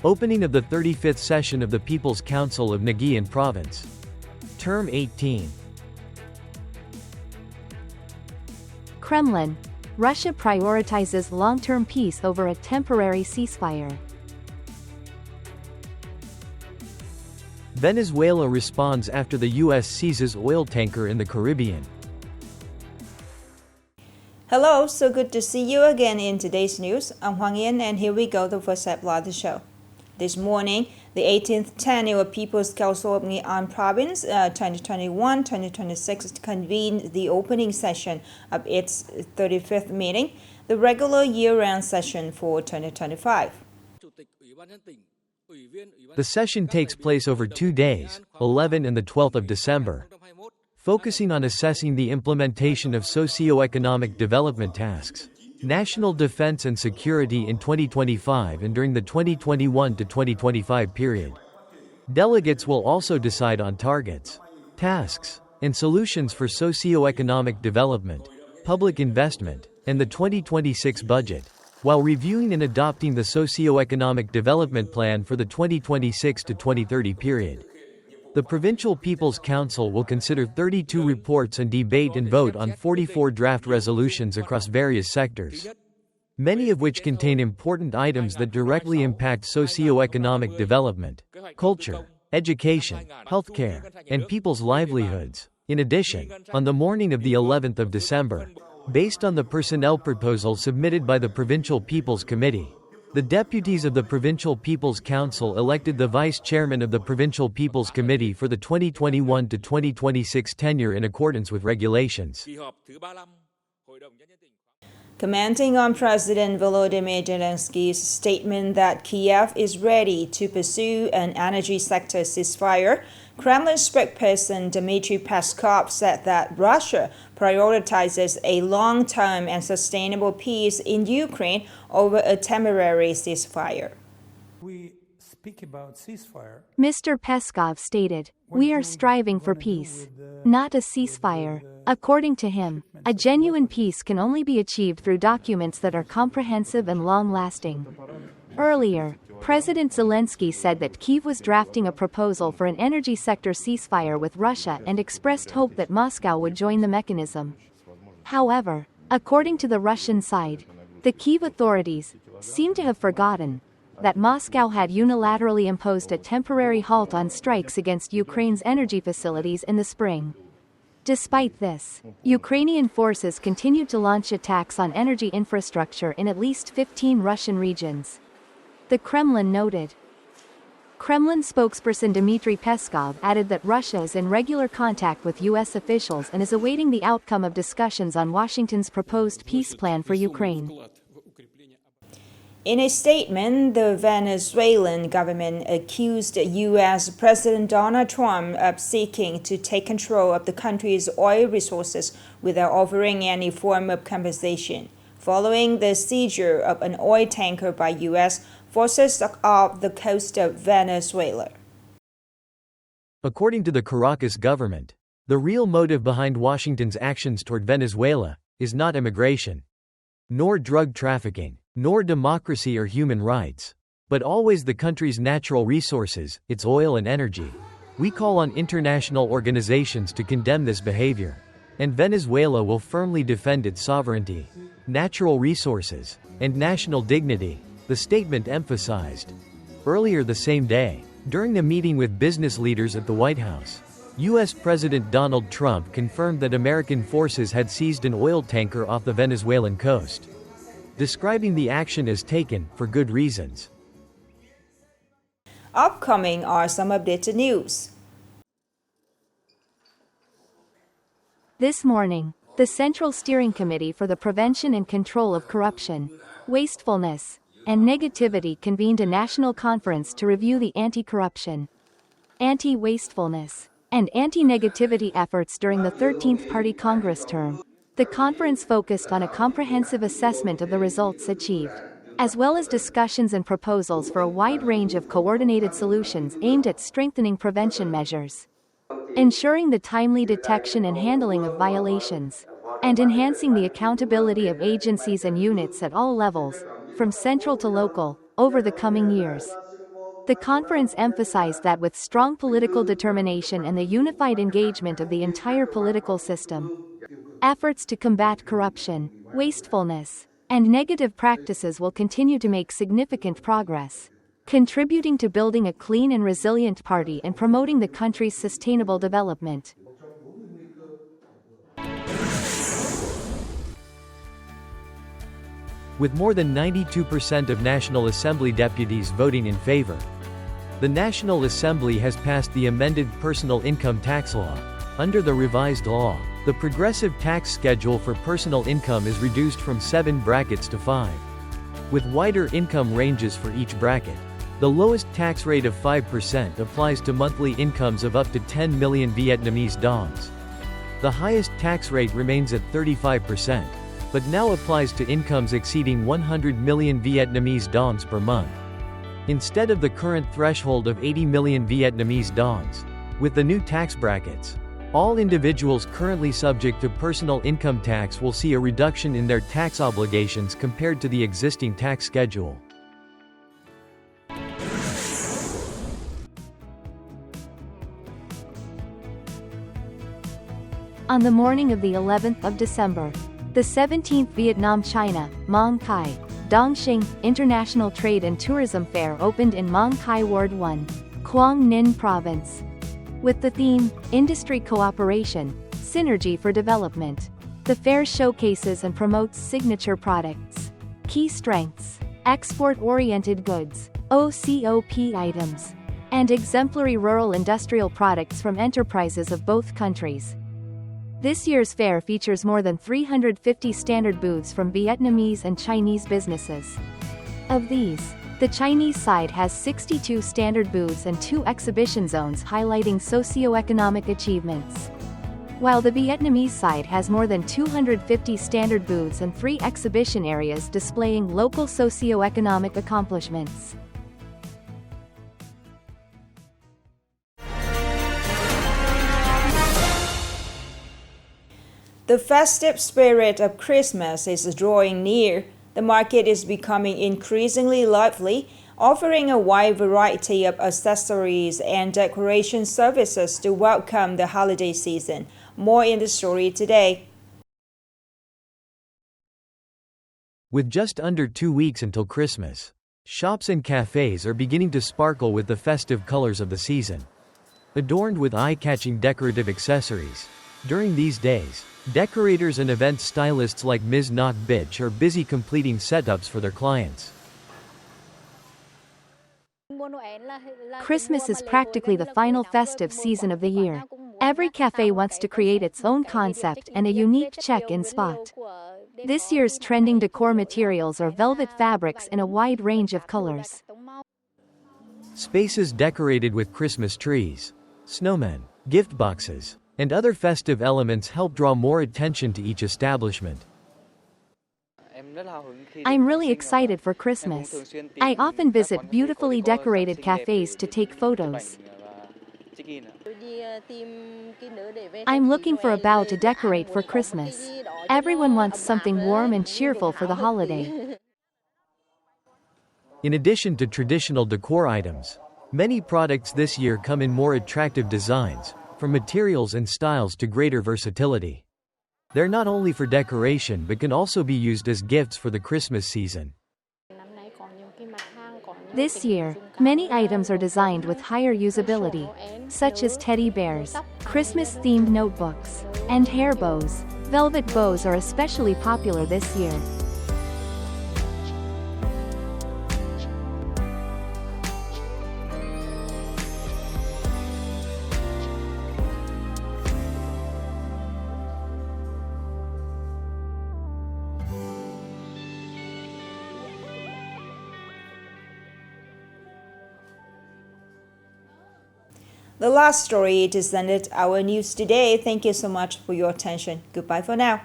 Opening of the 35th session of the People's Council of Nghệ An Province. Term 18. Kremlin. Russia prioritizes long-term peace over a temporary ceasefire. Venezuela responds after the U.S. seizes oil tanker in the Caribbean. Hello, so good to see you again in today's news. I'm Hoàng Yên, and here we go, the first step of the show. This morning, the 18th Annual People's Council of Nghệ An Province 2021-2026 convened the opening session of its 35th meeting, the regular year-round session for 2025. The session takes place over 2 days, 11 and the 12th of December, focusing on assessing the implementation of socio-economic development tasks, national defense and security in 2025 and during the 2021 to 2025 period. Delegates will also decide on targets, tasks, and solutions for socio-economic development, public investment, and the 2026 budget, while reviewing and adopting the socio-economic development plan for the 2026 to 2030 period. The Provincial People's Council will consider 32 reports and debate and vote on 44 draft resolutions across various sectors, many of which contain important items that directly impact socio-economic development, culture, education, healthcare, and people's livelihoods. In addition, on the morning of the 11th of December, based on the personnel proposal submitted by the Provincial People's Committee, the deputies of the Provincial People's Council elected the Vice Chairman of the Provincial People's Committee for the 2021 to 2026 tenure in accordance with regulations. Commenting on President Volodymyr Zelensky's statement that Kiev is ready to pursue an energy sector ceasefire, Kremlin spokesperson Dmitry Peskov said that Russia prioritizes a long-term and sustainable peace in Ukraine over a temporary ceasefire. We speak about ceasefire. Mr. Peskov stated, "We are striving for peace, not a ceasefire." According to him, a genuine peace can only be achieved through documents that are comprehensive and long-lasting. Earlier, President Zelensky said that Kyiv was drafting a proposal for an energy sector ceasefire with Russia and expressed hope that Moscow would join the mechanism. However, according to the Russian side, the Kyiv authorities seem to have forgotten that Moscow had unilaterally imposed a temporary halt on strikes against Ukraine's energy facilities in the spring. Despite this, Ukrainian forces continued to launch attacks on energy infrastructure in at least 15 Russian regions. The Kremlin noted. Kremlin spokesperson Dmitry Peskov added that Russia is in regular contact with U.S. officials and is awaiting the outcome of discussions on Washington's proposed peace plan for Ukraine. In a statement, the Venezuelan government accused U.S. President Donald Trump of seeking to take control of the country's oil resources without offering any form of compensation, following the seizure of an oil tanker by U.S. forces off the coast of Venezuela. According to the Caracas government, the real motive behind Washington's actions toward Venezuela is not immigration, nor drug trafficking, nor democracy or human rights, but always the country's natural resources, its oil and energy. We call on international organizations to condemn this behavior, and Venezuela will firmly defend its sovereignty, natural resources, and national dignity, the statement emphasized. Earlier the same day, during a meeting with business leaders at the White House, U.S. President Donald Trump confirmed that American forces had seized an oil tanker off the Venezuelan coast, describing the action as taken for good reasons. Upcoming are some updated news. This morning, the Central Steering Committee for the Prevention and Control of Corruption, Wastefulness, and Negativity convened a national conference to review the anti-corruption, anti-wastefulness, and anti-negativity efforts during the 13th Party Congress term. The conference focused on a comprehensive assessment of the results achieved, as well as discussions and proposals for a wide range of coordinated solutions aimed at strengthening prevention measures, ensuring the timely detection and handling of violations, and enhancing the accountability of agencies and units at all levels, from central to local, over the coming years. The conference emphasized that with strong political determination and the unified engagement of the entire political system, efforts to combat corruption, wastefulness, and negative practices will continue to make significant progress, contributing to building a clean and resilient party and promoting the country's sustainable development. With more than 92% of National Assembly deputies voting in favor, the National Assembly has passed the amended personal income tax law. Under the revised law, the progressive tax schedule for personal income is reduced from 7 brackets to 5. With wider income ranges for each bracket, the lowest tax rate of 5% applies to monthly incomes of up to 10 million Vietnamese dongs. The highest tax rate remains at 35%, but now applies to incomes exceeding 100 million Vietnamese dongs per month, instead of the current threshold of 80 million Vietnamese dongs. With the new tax brackets, all individuals currently subject to personal income tax will see a reduction in their tax obligations compared to the existing tax schedule. On the morning of the 11th of December, the 17th Vietnam-China, Mong Khai, Dongxing, International Trade and Tourism Fair opened in Mong Khai Ward 1, Quang Ninh Province. With the theme, Industry Cooperation, Synergy for Development, the fair showcases and promotes signature products, key strengths, export-oriented goods, OCOP items, and exemplary rural industrial products from enterprises of both countries. This year's fair features more than 350 standard booths from Vietnamese and Chinese businesses. Of these, the Chinese side has 62 standard booths and 2 exhibition zones highlighting socio-economic achievements, while the Vietnamese side has more than 250 standard booths and 3 exhibition areas displaying local socio-economic accomplishments. The festive spirit of Christmas is drawing near. The market is becoming increasingly lively, offering a wide variety of accessories and decoration services to welcome the holiday season. More in the story today. With just under 2 weeks until Christmas, shops and cafes are beginning to sparkle with the festive colors of the season, adorned with eye-catching decorative accessories. During these days, decorators and event stylists like Ms. Nok Bitch are busy completing setups for their clients. Christmas is practically the final festive season of the year. Every cafe wants to create its own concept and a unique check-in spot. This year's trending decor materials are velvet fabrics in a wide range of colors. Spaces decorated with Christmas trees, snowmen, gift boxes, and other festive elements help draw more attention to each establishment. I'm really excited for Christmas. I often visit beautifully decorated cafes to take photos. I'm looking for a bow to decorate for Christmas. Everyone wants something warm and cheerful for the holiday. In addition to traditional decor items, many products this year come in more attractive designs, from materials and styles to greater versatility. They're not only for decoration but can also be used as gifts for the Christmas season. This year, many items are designed with higher usability, such as teddy bears, Christmas-themed notebooks, and hair bows. Velvet bows are especially popular this year. The last story is ended our news today. Thank you so much for your attention. Goodbye for now.